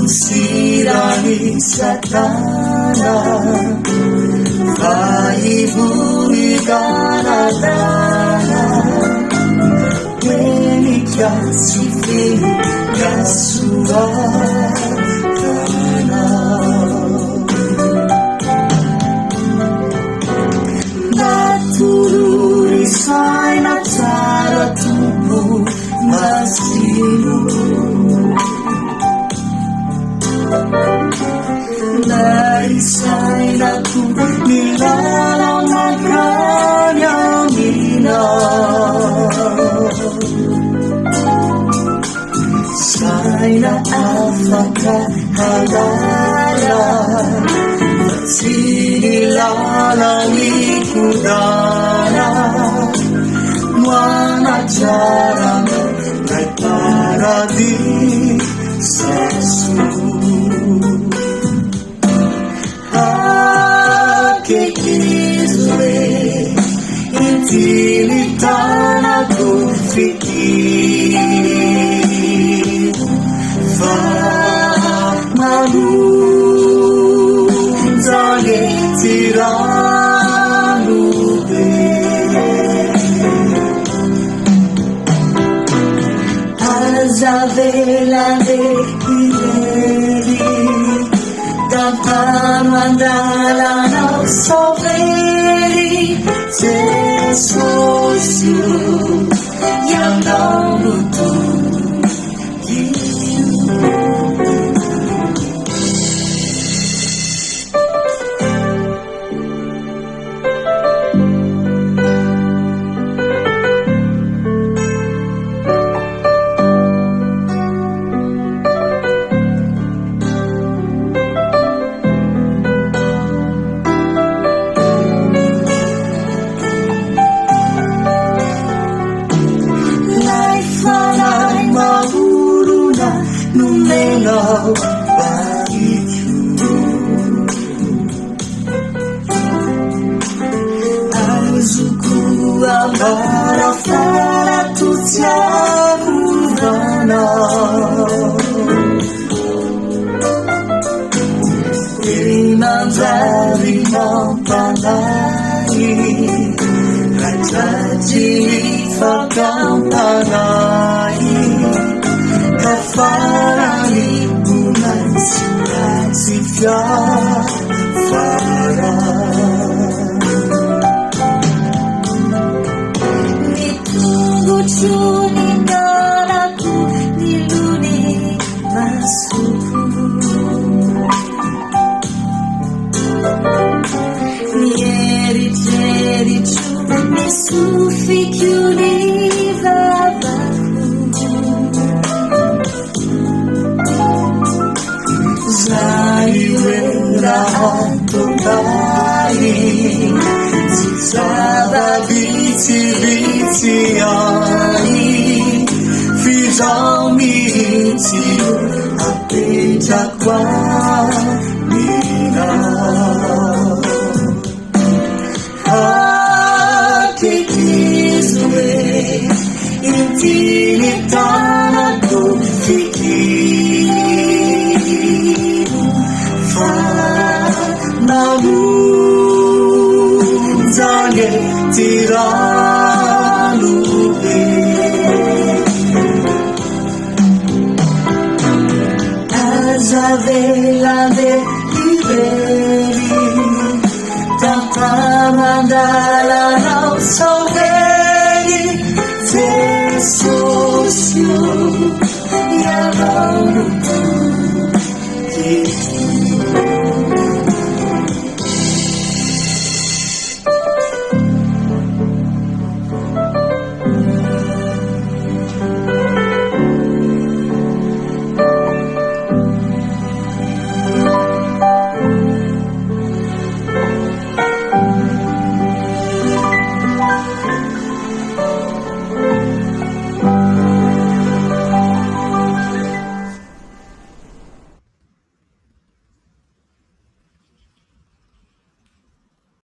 usirani sa tanah, vaibuni daladala, menikasihi kasuatana. Natururi sai na cara tubuh masinu, naisay na ku nilalamakan yang say na afaka halala, sinilalami kudana, mwana jarang nagparadisesu. Intinitang aku fikir, malu zane tiranu be, azavela de ileri, tanpa mandala no soveri. Jesus, yang não lutou mengaw bagiku. Azuku amara fara tutiamurana, Imamzari mampanai, Raja jilifa kampanai, kafarani bulan si kafara. Ditunggu cuningan aku di luni masukku, nieri ceri cumi sufi chiudi Biti-biti-ai, fidalmente appena qua mina. Che kiswe intinità aku fikir, fa nalu zane tiranu be, azavela